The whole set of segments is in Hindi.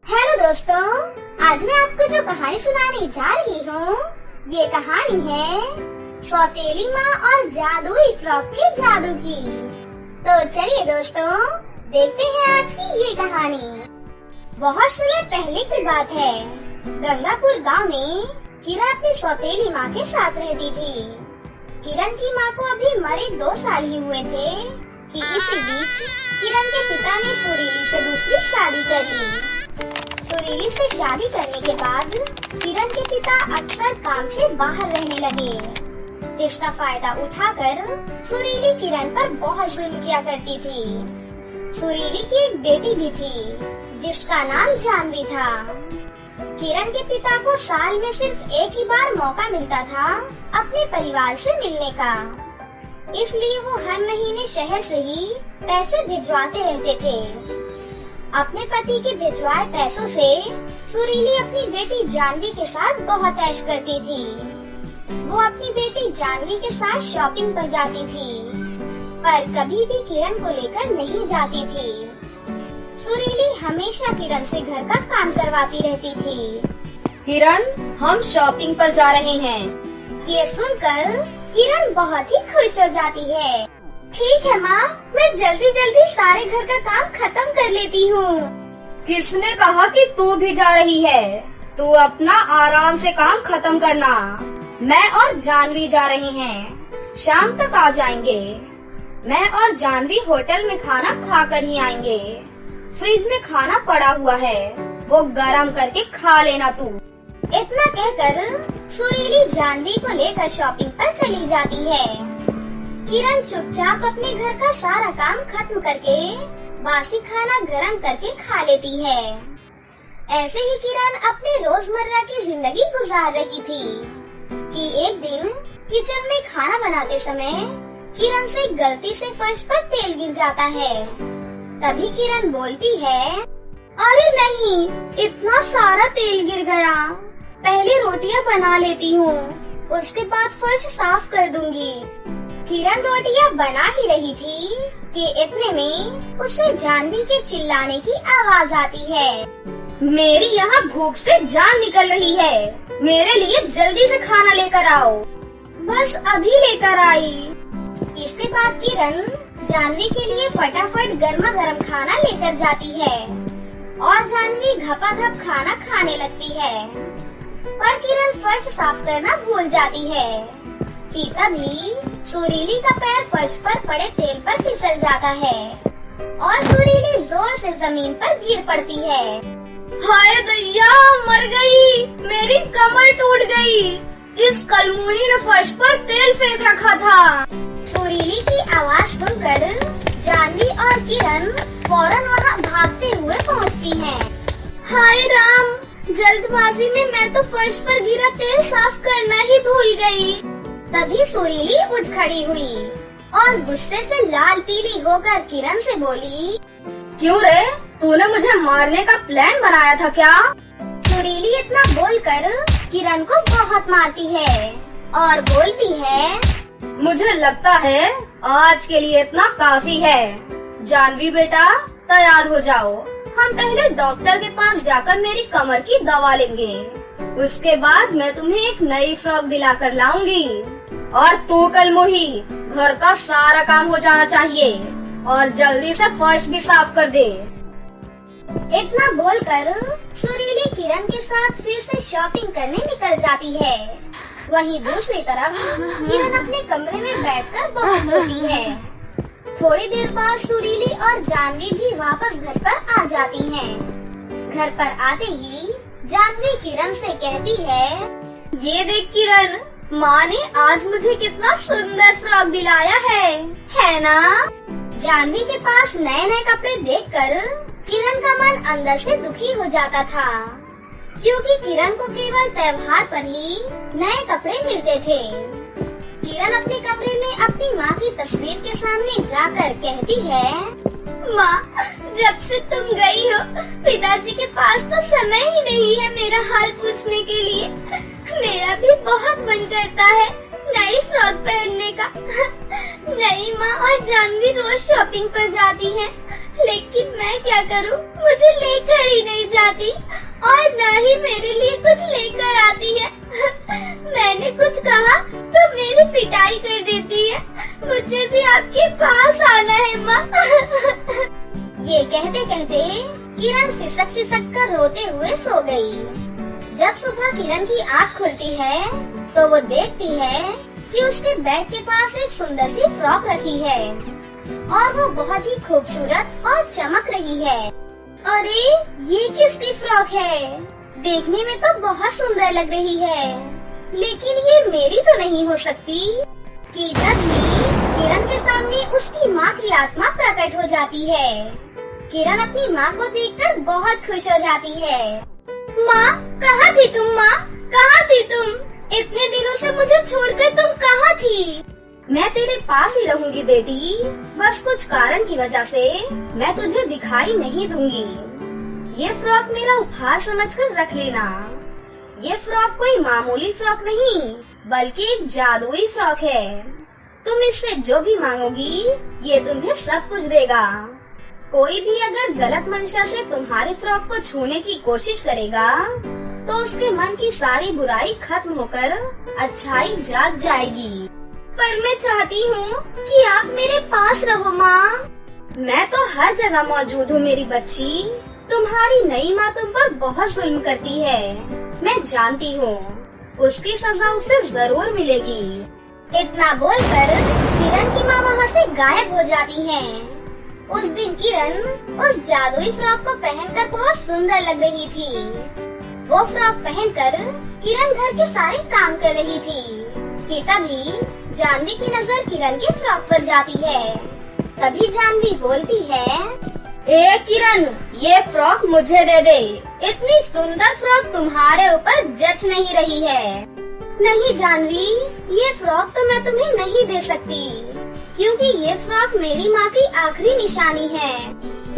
हेलो दोस्तों, आज मैं आपको जो कहानी सुनाने जा रही हूँ, ये कहानी है सौतेली माँ और जादुई फ्रॉक के जादू की। तो चलिए दोस्तों, देखते हैं आज की ये कहानी। बहुत समय पहले की बात है। गंगापुर गांव में किरण अपनी सौतेली माँ के साथ रहती थी। किरण की माँ को अभी मरे 2 साल ही हुए थे कि इसी बीच किरण के पिता ने सुरीली से दूसरी शादी कर ली। सुरीली से शादी करने के बाद किरण के पिता अक्सर काम से बाहर रहने लगे, जिसका फायदा उठाकर सुरीली किरण पर बहुत जुल्म किया करती थी। सुरीली की एक बेटी भी थी, जिसका नाम जानवी था। किरण के पिता को साल में सिर्फ एक ही बार मौका मिलता था अपने परिवार से मिलने का, इसलिए वो हर महीने शहर से ही पैसे भिजवाते रहते थे। अपने पति के भिजवाए पैसों से सुरीली अपनी बेटी जानवी के साथ बहुत ऐश करती थी। वो अपनी बेटी जानवी के साथ शॉपिंग पर जाती थी, पर कभी भी किरण को लेकर नहीं जाती थी। सुरीली हमेशा किरण से घर का काम करवाती रहती थी। किरण, हम शॉपिंग पर जा रहे हैं। ये सुनकर किरण बहुत ही खुश हो जाती है। ठीक है माँ, मैं जल्दी जल्दी सारे घर का काम खत्म कर लेती हूँ। किसने कहा कि तू भी जा रही है? तू अपना आराम से काम खत्म करना। मैं और जानवी जा रही हैं। शाम तक आ जाएंगे। मैं और जानवी होटल में खाना खा कर ही आएंगे। फ्रिज में खाना पड़ा हुआ है, वो गरम करके खा लेना तू। इतना कहकर सुरीली जानवी को लेकर शॉपिंग पर चली जाती है। किरण चुपचाप अपने घर का सारा काम खत्म करके बासी खाना गरम करके खा लेती है। ऐसे ही किरण अपने रोजमर्रा की जिंदगी गुजार रही थी कि एक दिन किचन में खाना बनाते समय किरण से गलती से फर्श पर तेल गिर जाता है। तभी किरण बोलती है, अरे नहीं, इतना सारा तेल गिर गया। पहले रोटियां बना लेती हूँ, उसके बाद फर्श साफ कर दूंगी। किरण रोटियां बना ही रही थी कि इतने में उसे जानवी के चिल्लाने की आवाज आती है। मेरी यहाँ भूख से जान निकल रही है, मेरे लिए जल्दी से खाना लेकर आओ। बस अभी लेकर आई। इसके बाद किरण जानवी के लिए फटाफट गर्मा गर्म खाना लेकर जाती है और जानवी घपाघप खाना खाने लगती है। पर किरण फर्श साफ करना भूल जाती है कि तभी सुरीली का पैर फर्श पर पड़े तेल पर फिसल जाता है और सुरीली जोर से जमीन पर गिर पड़ती है। हाय दैया, मर गई, मेरी कमर टूट गई। इस कलमुनी ने फर्श पर तेल फेंक रखा था। सुरीली की आवाज सुनकर जानवी और किरण फौरन वहाँ भागते हुए पहुँचती हैं। हाय राम, जल्दबाजी में मैं तो फर्श पर गिरा तेल साफ करना ही भूल गई। तभी सुरीली उठ खड़ी हुई और गुस्से से लाल पीली होकर किरण से बोली, क्यों रे, तूने मुझे मारने का प्लान बनाया था क्या? सुरीली इतना बोलकर किरण को बहुत मारती है और बोलती है, मुझे लगता है आज के लिए इतना काफी है। जानवी बेटा, तैयार हो जाओ। हम पहले डॉक्टर के पास जाकर मेरी कमर की दवा लेंगे, उसके बाद मैं तुम्हें एक नई फ्रॉक दिलाकर लाऊंगी। और तू कलमुही, घर का सारा काम हो जाना चाहिए और जल्दी से फर्श भी साफ कर दे। इतना बोलकर सुरीली किरण के साथ फिर से शॉपिंग करने निकल जाती है। वहीं दूसरी तरफ किरण अपने कमरे में बैठकर बहुत रोती है। थोड़ी देर बाद सुरीली और जानवी भी वापस घर पर आ जाती हैं। घर पर आते ही जानवी किरण से कहती है, ये देख किरण, माँ ने आज मुझे कितना सुंदर फ्रॉक दिलाया है ना? जानवी के पास नए नए कपड़े देखकर किरण का मन अंदर से दुखी हो जाता था, क्योंकि किरण को केवल त्योहार पर ही नए कपड़े मिलते थे। किरण अपने कमरे में अपनी माँ की तस्वीर के सामने जाकर कहती है, माँ, जब से तुम गई हो, पिताजी के पास तो समय ही नहीं है मेरा हाल पूछने के लिए। मेरा भी बहुत मन करता है नई फ्रॉक पहनने का। नहीं माँ और जानवी रोज शॉपिंग पर जाती हैं, लेकिन मैं क्या करूँ, मुझे लेकर ही नहीं जा आती और न ही मेरे लिए कुछ लेकर आती है। मैंने कुछ कहा तो मेरी पिटाई कर देती है। मुझे भी आपके पास आना है माँ। ये कहते कहते किरण सिसक कर रोते हुए सो गई। जब सुबह किरण की आँख खुलती है तो वो देखती है कि उसके बेड के पास एक सुंदर सी फ्रॉक रखी है और वो बहुत ही खूबसूरत और चमक रही है। अरे ये किसकी फ्रॉक है? देखने में तो बहुत सुंदर लग रही है, लेकिन ये मेरी तो नहीं हो सकती। कि तभी किरण के सामने उसकी माँ की आत्मा प्रकट हो जाती है। किरण अपनी माँ को देखकर बहुत खुश हो जाती है। माँ, कहाँ थी तुम? माँ, कहाँ थी तुम? इतने दिनों से मुझे छोड़कर तुम कहाँ थी? मैं तेरे पास ही रहूंगी बेटी, बस कुछ कारण की वजह से मैं तुझे दिखाई नहीं दूंगी। ये फ्रॉक मेरा उपहार समझकर रख लेना। ये फ्रॉक कोई मामूली फ्रॉक नहीं, बल्कि एक जादुई फ्रॉक है। तुम इससे जो भी मांगोगी, ये तुम्हें सब कुछ देगा। कोई भी अगर गलत मंशा से तुम्हारी फ्रॉक को छूने की कोशिश करेगा, तो उसके मन की सारी बुराई खत्म होकर अच्छाई जाग जाएगी। पर मैं चाहती हूँ कि आप मेरे पास रहो माँ। मैं तो हर जगह मौजूद हूँ मेरी बच्ची। तुम्हारी नई माँ तुम पर बहुत जुल्म करती है, मैं जानती हूँ। उसकी सजा उसे जरूर मिलेगी। इतना बोलकर किरण की माँ वहाँ से गायब हो जाती है। उस दिन किरण उस जादुई फ्रॉक को पहनकर बहुत सुंदर लग रही थी। वो फ्रॉक पहनकर किरण घर के सारे काम कर रही थी कि तभी जानवी की नजर किरण के फ्रॉक पर जाती है। तभी जानवी बोलती है, ए किरण, ये फ्रॉक मुझे दे दे। इतनी सुंदर फ्रॉक तुम्हारे ऊपर जच नहीं रही है। नहीं जानवी, ये फ्रॉक तो मैं तुम्हें नहीं दे सकती, क्योंकि ये फ्रॉक मेरी माँ की आखिरी निशानी है।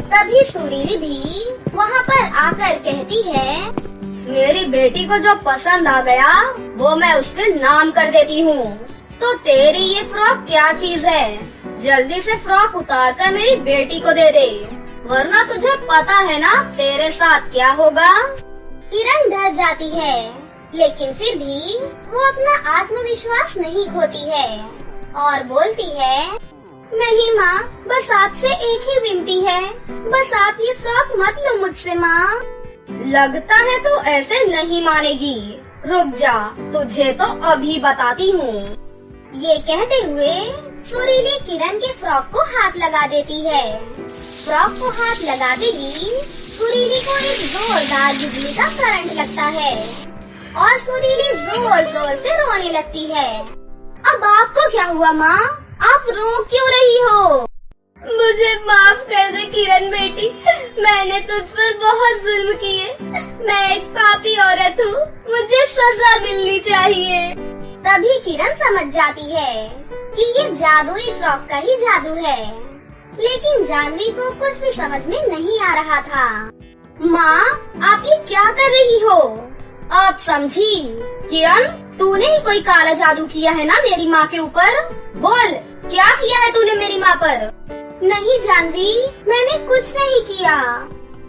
तभी सुरीली भी वहाँ पर आकर कहती है, मेरी बेटी को जो पसंद आ गया वो मैं उसके नाम कर देती हूँ। तो तेरी ये फ्रॉक क्या चीज है? जल्दी से फ्रॉक उतार कर मेरी बेटी को दे दे, वरना तुझे पता है ना तेरे साथ क्या होगा। किरण डर जाती है, लेकिन फिर भी वो अपना आत्मविश्वास नहीं खोती है और बोलती है, नहीं माँ, बस आपसे एक ही विनती है, बस आप ये फ्रॉक मत लो मुझसे माँ। लगता है तू ऐसे नहीं मानेगी। रुक जा, तुझे तो अभी बताती हूँ। ये कहते हुए सुरीली किरण के फ्रॉक को हाथ लगा देती है। फ्रॉक को हाथ लगाते ही सुरीली को एक जोरदार बिजली का करंट लगता है और सुरीली जोर जोर से रोने लगती है। अब आपको क्या हुआ माँ? आप रो क्यों रही हो? मुझे माफ कर दे किरण बेटी, मैंने तुझ पर बहुत जुल्म किए। मैं एक पापी औरत हूँ, मुझे सजा मिलनी चाहिए। तभी किरण समझ जाती है कि ये जादुई फ्रॉक का ही जादू है, लेकिन जानवी को कुछ भी समझ में नहीं आ रहा था। माँ, आप ये क्या कर रही हो? आप समझी? किरण, तूने ही कोई काला जादू किया है ना मेरी माँ के ऊपर? बोल, क्या किया है तूने मेरी माँ पर? नहीं जानवी, मैंने कुछ नहीं किया।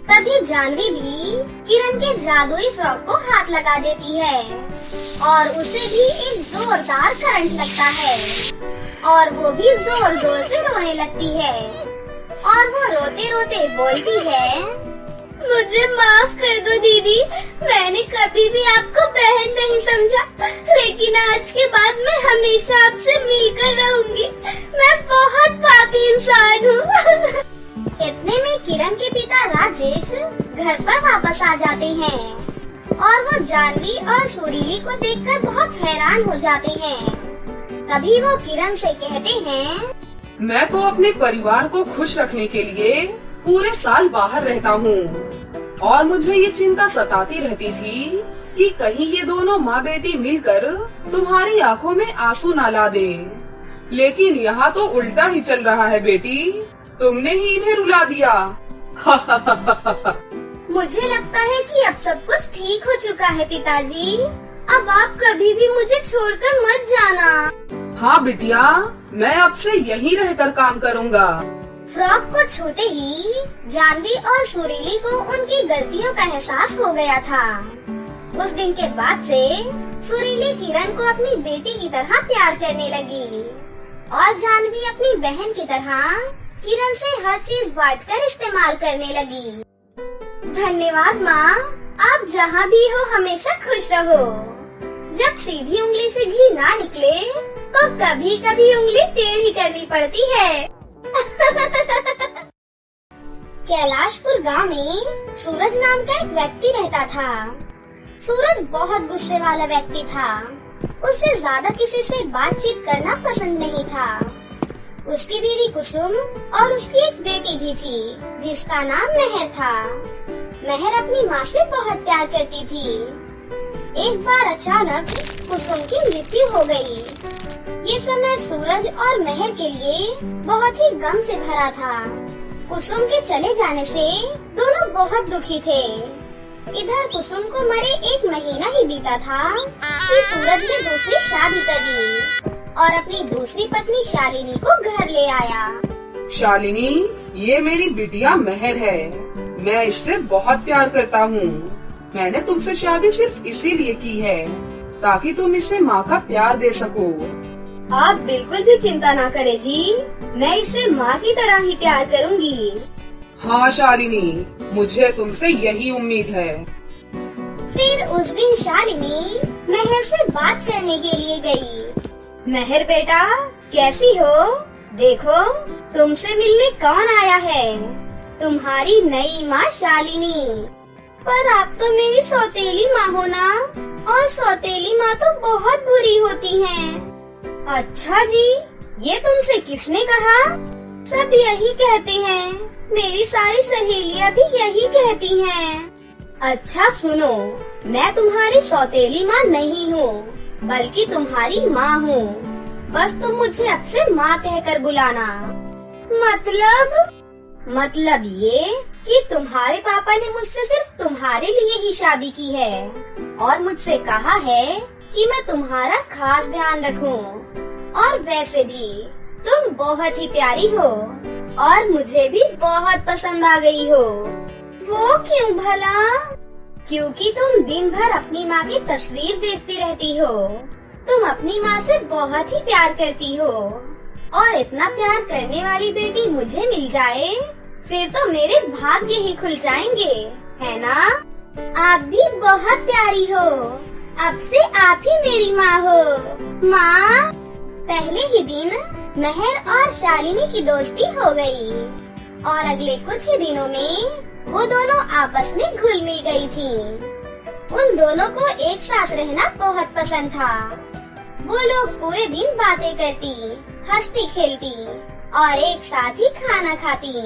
तभी जानवी भी किरण के जादुई फ्रॉक को हाथ लगा देती है और उसे भी एक जोरदार करंट लगता है और वो भी जोर जोर से रोने लगती है और वो रोते रोते बोलती है, मुझे माफ कर दो दीदी, मैंने कभी भी आपको बहन नहीं समझा, लेकिन आज के बाद मैं हमेशा आपसे मिलकर रहूंगी। मैं बहुत पापी इंसान हूँ। इतने में किरण के पिता राजेश घर पर वापस आ जाते हैं और वो जानवी और सुरीली को देखकर बहुत हैरान हो जाते हैं। तभी वो किरण से कहते हैं, मैं तो अपने परिवार को खुश रखने के लिए पूरे साल बाहर रहता हूँ और मुझे ये चिंता सताती रहती थी कि कहीं ये दोनों माँ बेटी मिलकर तुम्हारी आंखों में आंसू ना ला दे। लेकिन यहाँ तो उल्टा ही चल रहा है बेटी, तुमने ही इन्हें रुला दिया। मुझे लगता है कि अब सब कुछ ठीक हो चुका है पिताजी, अब आप कभी भी मुझे छोड़कर मत जाना। हाँ बिटिया, मैं अब से यहीं रहकर काम करूँगा। फ्रॉक को छूते ही जानवी और सुरीली को उनकी गलतियों का एहसास हो गया था। उस दिन के बाद से सुरीली किरण को अपनी बेटी की तरह प्यार करने लगी और जानवी अपनी बहन की तरह किरण से हर चीज बांटकर इस्तेमाल करने लगी। धन्यवाद माँ, आप जहाँ भी हो हमेशा खुश रहो। जब सीधी उंगली से घी ना निकले तो कभी कभी उंगली टेढ़ी करनी पड़ती है। कैलाशपुर गांव में सूरज नाम का एक व्यक्ति रहता था। सूरज बहुत गुस्से वाला व्यक्ति था। उसे ज्यादा किसी से बातचीत करना पसंद नहीं था। उसकी बीवी कुसुम और उसकी एक बेटी भी थी जिसका नाम मेहर था। मेहर अपनी माँ से बहुत प्यार करती थी। एक बार अचानक कुसुम की मृत्यु हो गई। ये समय सूरज और मेहर के लिए बहुत ही गम से भरा था। कुसुम के चले जाने से दोनों बहुत दुखी थे। इधर कुसुम को मरे 1 महीना ही बीता था कि सूरज ने दूसरी शादी कर ली और अपनी दूसरी पत्नी शालिनी को घर ले आया। शालिनी, ये मेरी बिटिया मेहर है। मैं इससे बहुत प्यार करता हूँ। मैंने तुमसे शादी सिर्फ इसीलिए की है ताकि तुम इसे माँ का प्यार दे सको। आप बिल्कुल भी चिंता ना करें जी, मैं इसे माँ की तरह ही प्यार करूँगी। हाँ शालिनी, मुझे तुमसे यही उम्मीद है। फिर उस दिन शालिनी मेहर से बात करने के लिए गई। मेहर बेटा, कैसी हो? देखो, तुमसे मिलने कौन आया है? तुम्हारी नई माँ शालिनी। पर आप तो मेरी सौतेली माँ हो ना, और सौतेली माँ तो बहुत बुरी होती हैं। अच्छा जी, ये तुमसे किसने कहा? सब यही कहते हैं। मेरी सारी सहेलियाँ भी यही कहती हैं। अच्छा सुनो, मैं तुम्हारी सौतेली माँ नहीं हूँ, बल्कि तुम्हारी माँ हूँ। बस तुम मुझे अब से माँ कहकर बुलाना। मतलब ये कि तुम्हारे पापा ने मुझसे सिर्फ तुम्हारे लिए ही शादी की है और मुझसे कहा है कि मैं तुम्हारा खास ध्यान रखूं। और वैसे भी तुम बहुत ही प्यारी हो और मुझे भी बहुत पसंद आ गई हो। वो क्यों भला? क्योंकि तुम दिन भर अपनी माँ की तस्वीर देखती रहती हो। तुम अपनी माँ से बहुत ही प्यार करती हो और इतना प्यार करने वाली बेटी मुझे मिल जाए फिर तो मेरे भाग्य ही खुल जाएंगे, है ना? आप भी बहुत प्यारी हो। अब से आप ही मेरी माँ हो। माँ। पहले ही दिन मेहर और शालिनी की दोस्ती हो गई और अगले कुछ ही दिनों में वो दोनों आपस में घुल मिल गई थी। उन दोनों को एक साथ रहना बहुत पसंद था। वो लोग पूरे दिन बातें करती, हंसती खेलती और एक साथ ही खाना खाती।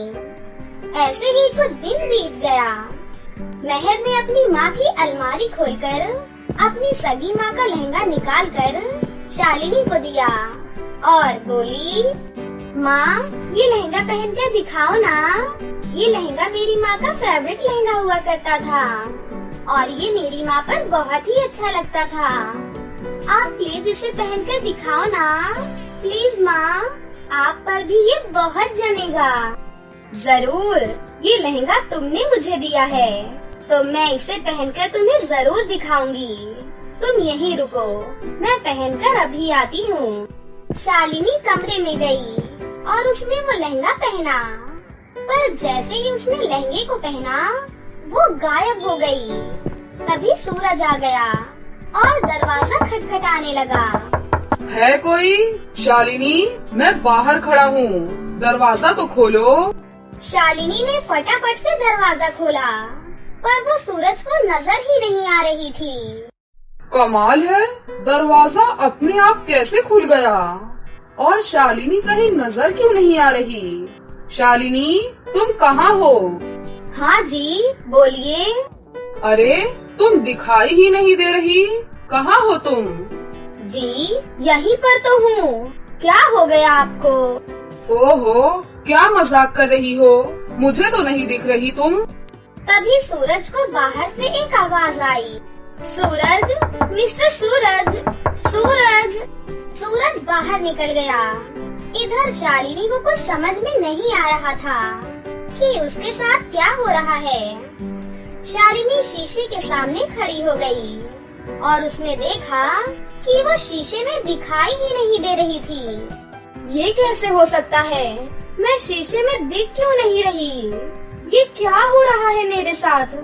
ऐसे ही कुछ दिन बीत गया। मेहर ने अपनी माँ की अलमारी खोलकर अपनी सगी माँ का लहंगा निकालकर शालिनी को दिया और बोली, माँ ये लहंगा पहन कर दिखाओ ना। ये लहंगा मेरी माँ का फेवरेट लहंगा हुआ करता था और ये मेरी माँ पर बहुत ही अच्छा लगता था। आप प्लीज इसे पहन कर दिखाओ ना। प्लीज माँ, आप पर भी ये बहुत जमेगा। जरूर, ये लहंगा तुमने मुझे दिया है तो मैं इसे पहनकर तुम्हें जरूर दिखाऊंगी। तुम यहीं रुको, मैं पहनकर अभी आती हूँ। शालिनी कमरे में गई और उसने वो लहंगा पहना, पर जैसे ही उसने लहंगे को पहना वो गायब हो गई। तभी सूरज आ गया और दरवाजा खटखटाने लगा। है कोई? शालिनी, मैं बाहर खड़ा हूँ, दरवाजा तो खोलो। शालिनी ने फटाफट से दरवाजा खोला, पर वो सूरज को नजर ही नहीं आ रही थी। कमाल है, दरवाजा अपने आप कैसे खुल गया और शालिनी कहीं नजर क्यों नहीं आ रही? शालिनी, तुम कहाँ हो? हाँ जी, बोलिए। अरे, तुम दिखाई ही नहीं दे रही, कहाँ हो तुम? जी, यहीं पर तो हूँ। क्या हो गया आपको? ओहो, क्या मजाक कर रही हो? मुझे तो नहीं दिख रही तुम। तभी सूरज को बाहर से एक आवाज आई, सूरज, मिस्टर सूरज, सूरज। सूरज बाहर निकल गया। इधर शालिनी को कुछ समझ में नहीं आ रहा था कि उसके साथ क्या हो रहा है। शालिनी शीशे के सामने खड़ी हो गई और उसने देखा कि वो शीशे में दिखाई ही नहीं दे रही थी। ये कैसे हो सकता है? मैं शीशे में दिख क्यों नहीं रही? ये क्या हो रहा है मेरे साथ?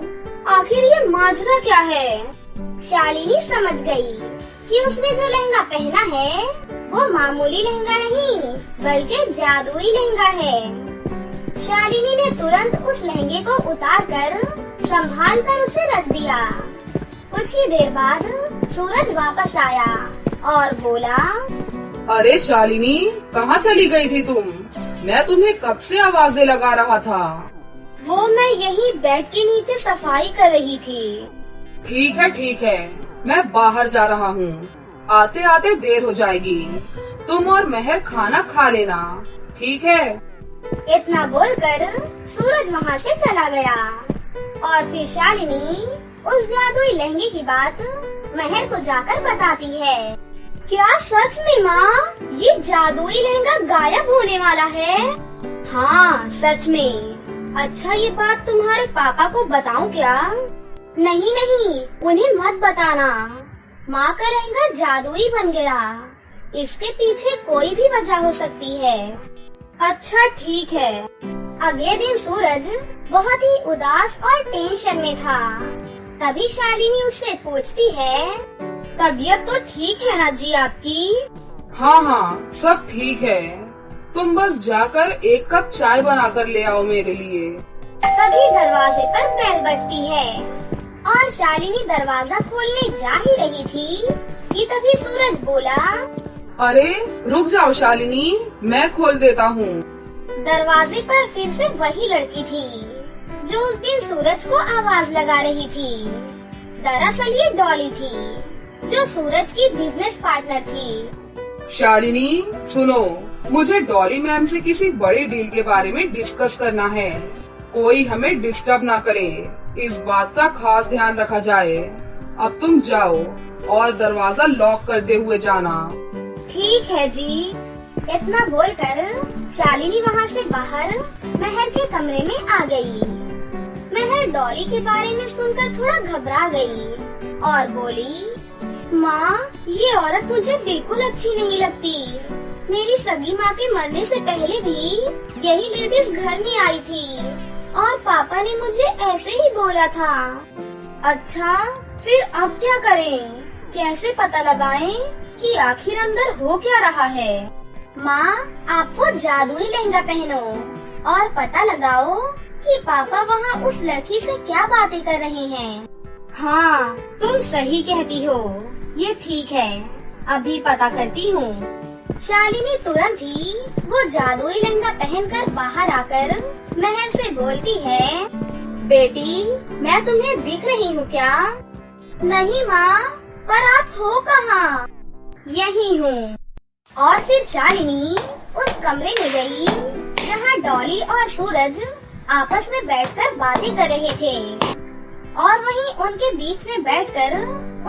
आखिर ये माजरा क्या है? शालिनी समझ गई कि उसने जो लहंगा पहना है वो मामूली लहंगा नहीं बल्कि जादुई लहंगा है। शालिनी ने तुरंत उस लहंगे को उतारकर संभाल कर उसे रख दिया। कुछ ही देर बाद सूरज वापस आया और बोला, अरे शालिनी, कहाँ चली गई थी तुम? मैं तुम्हें कब से आवाजें लगा रहा था। वो मैं यही बेड के नीचे सफाई कर रही थी। ठीक है, मैं बाहर जा रहा हूँ। आते आते देर हो जाएगी। तुम और मेहर खाना खा लेना, ठीक है? इतना बोलकर सूरज वहाँ से चला गया और फिर शालिनी उस जादुई लहंगे की बात मेहर को जाकर बताती है। क्या सच में माँ, ये जादुई लहंगा गायब होने वाला है? हाँ, सच में। अच्छा, ये बात तुम्हारे पापा को बताऊं क्या? नहीं, उन्हें मत बताना। माँ का लहंगा जादुई बन गया। इसके पीछे कोई भी वजह हो सकती है। अच्छा, ठीक है। अगले दिन सूरज बहुत ही उदास और टेंशन में था। तभी शालिनी उससे पूछती है, तबीयत तो ठीक है ना जी आपकी? हाँ, सब ठीक है। तुम बस जाकर एक कप चाय बनाकर ले आओ मेरे लिए। तभी दरवाजे पर बेल बजती है और शालिनी दरवाजा खोलने जा ही रही थी कि तभी सूरज बोला, अरे रुक जाओ शालिनी, मैं खोल देता हूँ। दरवाजे पर फिर से वही लड़की थी जो उस दिन सूरज को आवाज लगा रही थी। दरअसल ये डॉली थी जो सूरज की बिजनेस पार्टनर थी। शालिनी सुनो, मुझे डॉली मैम से किसी बड़ी डील के बारे में डिस्कस करना है। कोई हमें डिस्टर्ब ना करे, इस बात का खास ध्यान रखा जाए। अब तुम जाओ और दरवाजा लॉक करते हुए जाना। ठीक है जी। इतना बोलकर शालिनी वहाँ से बाहर मेहर के कमरे में आ गई। मेहर डॉली के बारे में सुनकर थोड़ा घबरा गई और बोली, माँ, ये औरत मुझे बिल्कुल अच्छी नहीं लगती। मेरी सगी माँ के मरने से पहले भी यही लेडीज घर में आई थी और पापा ने मुझे ऐसे ही बोला था। अच्छा, फिर अब क्या करें? कैसे पता लगाएं कि आखिर अंदर हो क्या रहा है? माँ, आप वो जादुई लहंगा पहनो और पता लगाओ कि पापा वहाँ उस लड़की से क्या बातें कर रहे हैं। हाँ, तुम सही कहती हो। ये ठीक है, अभी पता करती हूँ। शालिनी तुरंत ही वो जादुई लहंगा पहनकर बाहर आकर मेहर से बोलती है, बेटी, मैं तुम्हें दिख रही हूँ क्या? नहीं माँ, पर आप हो कहाँ? यही हूँ। और फिर शालिनी उस कमरे में गई जहाँ डॉली और सूरज आपस में बैठकर बातें कर रहे थे और वहीं उनके बीच में बैठकर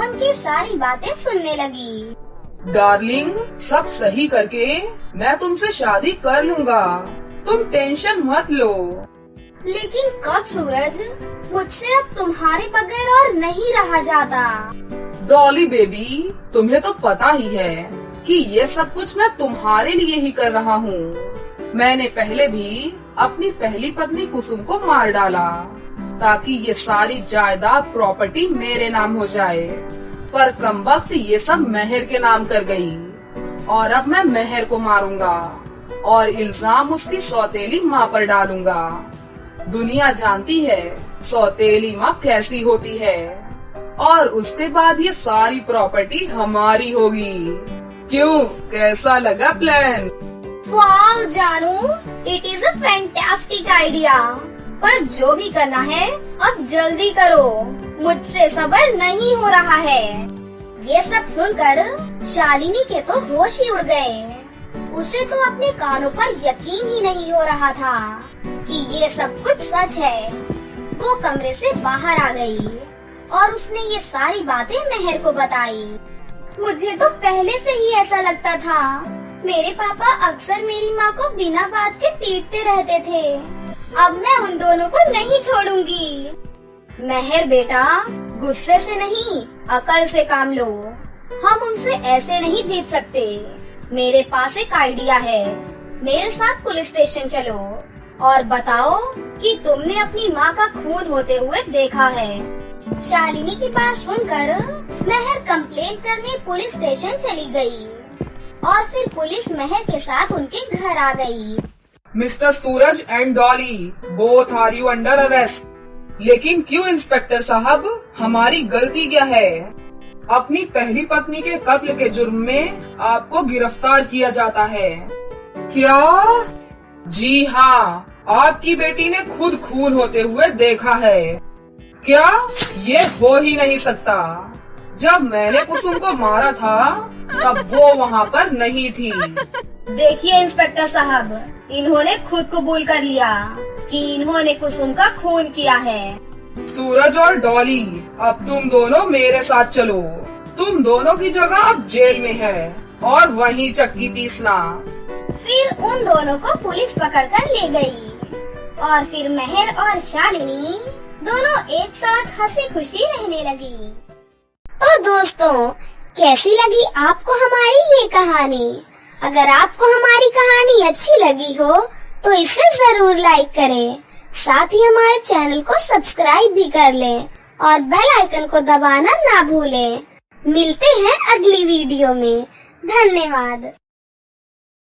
उनकी सारी बातें सुनने लगी। डार्लिंग, सब सही करके मैं तुमसे शादी कर लूँगा, तुम टेंशन मत लो। लेकिन कब सूरज? मुझसे अब तुम्हारे बगैर और नहीं रहा जाता। डॉली बेबी, तुम्हें तो पता ही है कि ये सब कुछ मैं तुम्हारे लिए ही कर रहा हूँ। मैंने पहले भी अपनी पहली पत्नी कुसुम को मार डाला ताकि ये सारी जायदाद प्रॉपर्टी मेरे नाम हो जाए, पर कमबख्त ये सब मेहर के नाम कर गई और अब मैं मेहर को मारूंगा और इल्जाम उसकी सौतेली माँ पर डालूंगा। दुनिया जानती है सौतेली माँ कैसी होती है और उसके बाद ये सारी प्रॉपर्टी हमारी होगी। क्यों, कैसा लगा प्लान? वाह जानू, it is a fantastic idea. पर जो भी करना है अब जल्दी करो, मुझसे सब्र नहीं हो रहा है। ये सब सुनकर शालिनी के तो होश ही उड़ गए। उसे तो अपने कानों पर यकीन ही नहीं हो रहा था कि ये सब कुछ सच है। वो कमरे से बाहर आ गई और उसने ये सारी बातें मेहर को बताई। मुझे तो पहले से ही ऐसा लगता था, मेरे पापा अक्सर मेरी माँ को बिना बात के पीटते रहते थे। अब मैं उन दोनों को नहीं छोड़ूंगी। मेहर बेटा, गुस्से से नहीं, अकल से काम लो। हम उनसे ऐसे नहीं जीत सकते। मेरे पास एक आइडिया है। मेरे साथ पुलिस स्टेशन चलो और बताओ कि तुमने अपनी माँ का खून होते हुए देखा है। शालिनी की बात सुनकर मेहर कंप्लेन करने पुलिस स्टेशन चली गई और फिर पुलिस मेहर के साथ उनके घर आ गई। Mister Suraj and Dolly, both are you under arrest. लेकिन क्यों इंस्पेक्टर साहब, हमारी गलती क्या है? अपनी पहली पत्नी के कत्ल के जुर्म में आपको गिरफ्तार किया जाता है। क्या? जी हाँ, आपकी बेटी ने खुद खून होते हुए देखा है। क्या? ये हो ही नहीं सकता। जब मैंने कुसुम को मारा था तब वो वहाँ पर नहीं थी। देखिए इंस्पेक्टर साहब, इन्होंने खुद कबूल कर लिया कि इन्होंने कुसुम का खून किया है। सूरज और डॉली, अब तुम दोनों मेरे साथ चलो। तुम दोनों की जगह अब जेल में है और वहीं चक्की पीसना। फिर उन दोनों को पुलिस पकड़कर ले गई और फिर मेहर और शालिनी दोनों एक साथ हंसी खुशी रहने लगी। तो दोस्तों, कैसी लगी आपको हमारी ये कहानी? अगर आपको हमारी कहानी अच्छी लगी हो तो इसे जरूर लाइक करें। साथ ही हमारे चैनल को सब्सक्राइब भी कर लें और बेल आइकन को दबाना ना भूलें। मिलते हैं अगली वीडियो में। धन्यवाद।